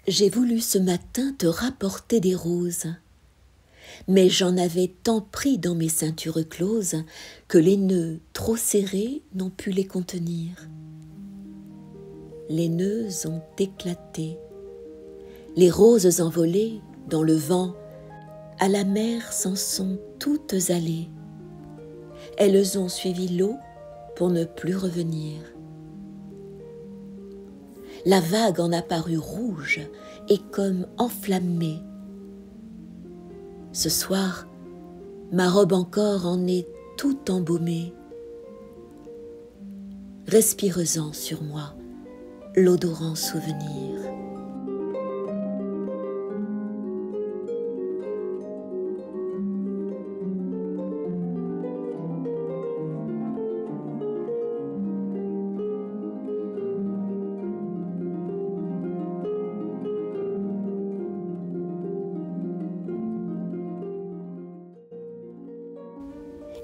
J'ai voulu ce matin te rapporter des roses, mais j'en avais tant pris dans mes ceintures closes que les nœuds trop serrés n'ont pu les contenir. Les nœuds ont éclaté, les roses envolées dans le vent, à la mer s'en sont toutes allées. Elles ont suivi l'eau pour ne plus revenir. La vague en apparut rouge et comme enflammée. Ce soir, ma robe encore en est tout embaumée. Respire-en sur moi l'odorant souvenir.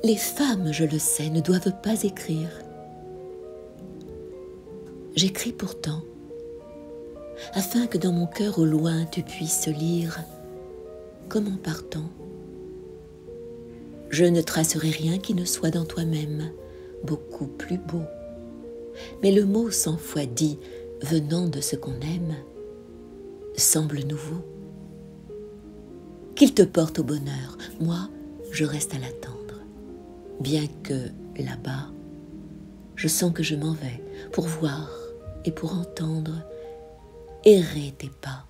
Les femmes, je le sais, ne doivent pas écrire. J'écris pourtant, afin que dans mon cœur au loin tu puisses lire, comme en partant. Je ne tracerai rien qui ne soit dans toi-même beaucoup plus beau. Mais le mot 100 fois dit, venant de ce qu'on aime, semble nouveau. Qu'il te porte au bonheur, moi je reste à l'attendre. Bien que, là-bas, je sens que je m'en vais pour voir et pour entendre errer tes pas.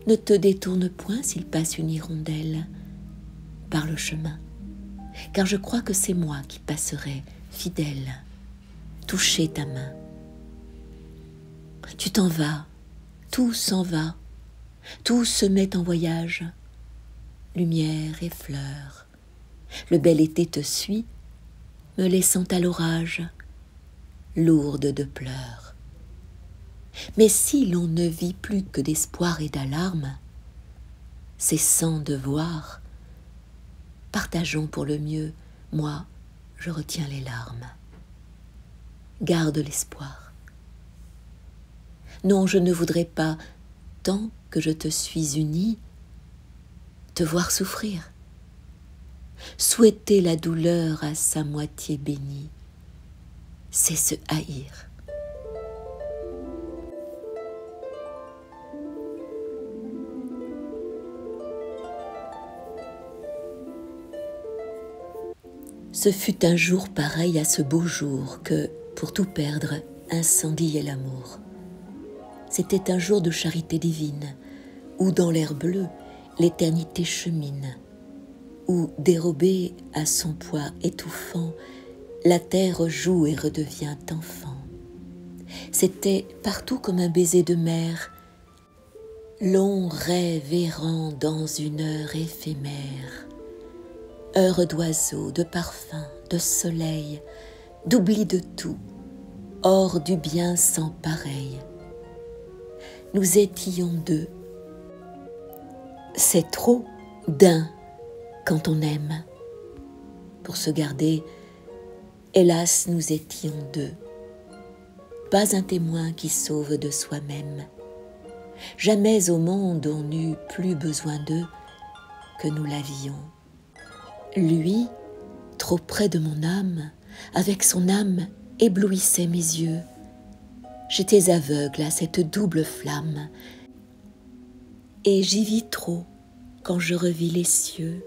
Ne te détourne point s'il passe une hirondelle par le chemin, car je crois que c'est moi qui passerai, fidèle, toucher ta main. Tu t'en vas, tout s'en va, tout se met en voyage, lumière et fleurs. Le bel été te suit, me laissant à l'orage, lourde de pleurs. Mais si l'on ne vit plus que d'espoir et d'alarme, cessant de voir, partageons pour le mieux, moi je retiens les larmes. Garde l'espoir. Non, je ne voudrais pas, tant que je te suis unie, te voir souffrir. Souhaiter la douleur à sa moitié bénie, c'est se haïr. Ce fut un jour pareil à ce beau jour que, pour tout perdre, incendiait l'amour. C'était un jour de charité divine, où dans l'air bleu, l'éternité chemine, où, dérobée à son poids étouffant, la terre joue et redevient enfant. C'était partout comme un baiser de mer, long rêve errant dans une heure éphémère, heure d'oiseaux, de parfums, de soleil, d'oubli de tout, hors du bien sans pareil. Nous étions deux. C'est trop d'un quand on aime. Pour se garder, hélas, nous étions deux. Pas un témoin qui sauve de soi-même. Jamais au monde on n'eut plus besoin d'eux que nous l'avions. Lui, trop près de mon âme, avec son âme éblouissait mes yeux. J'étais aveugle à cette double flamme, et j'y vis trop quand je revis les cieux.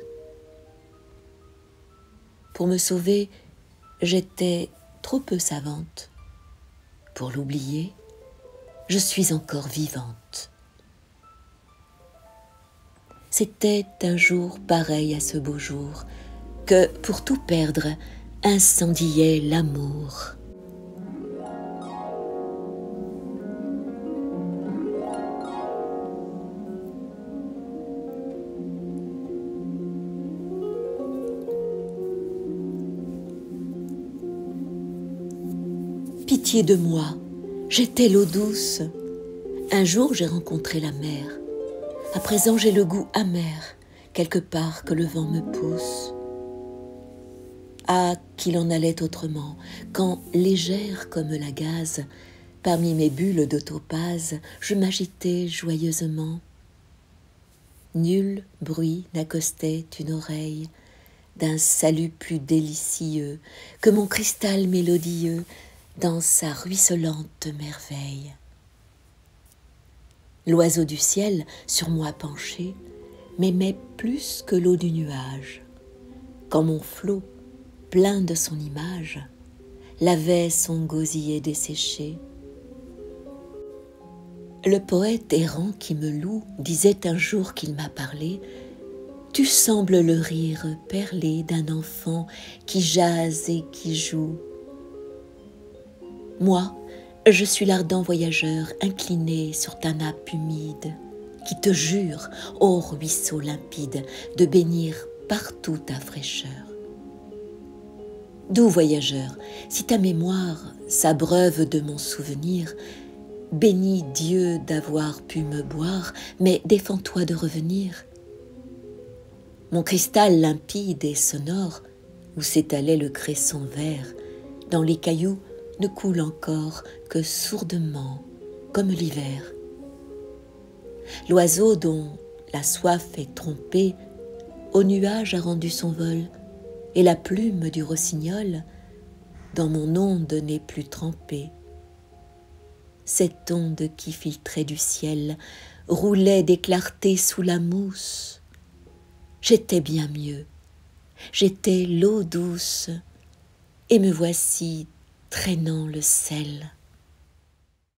Pour me sauver, j'étais trop peu savante. Pour l'oublier, je suis encore vivante. C'était un jour pareil à ce beau jour, que, pour tout perdre, incendiait l'amour. Pitié de moi, j'étais l'eau douce. Un jour j'ai rencontré la mer. À présent j'ai le goût amer, quelque part que le vent me pousse. Ah, qu'il en allait autrement, quand, légère comme la gaze, Parmi mes bulles de topaze, je m'agitais joyeusement. Nul bruit n'accostait une oreille d'un salut plus délicieux que mon cristal mélodieux dans sa ruisselante merveille. L'oiseau du ciel, sur moi penché, m'aimait plus que l'eau du nuage, quand mon flot, plein de son image, lavait son gosier desséché. Le poète errant qui me loue disait un jour qu'il m'a parlé: tu sembles le rire perlé d'un enfant qui jase et qui joue. Moi, je suis l'ardent voyageur incliné sur ta nappe humide, qui te jure, ô ruisseau limpide, de bénir partout ta fraîcheur. Doux voyageur, si ta mémoire s'abreuve de mon souvenir, bénis Dieu d'avoir pu me boire, mais défends-toi de revenir. Mon cristal limpide et sonore, où s'étalait le cresson vert, dans les cailloux ne coule encore que sourdement, comme l'hiver. L'oiseau dont la soif est trompée, au nuage a rendu son vol, et la plume du rossignol dans mon onde n'est plus trempée. Cette onde qui filtrait du ciel roulait des clartés sous la mousse. J'étais bien mieux, j'étais l'eau douce, et me voici traînant le sel.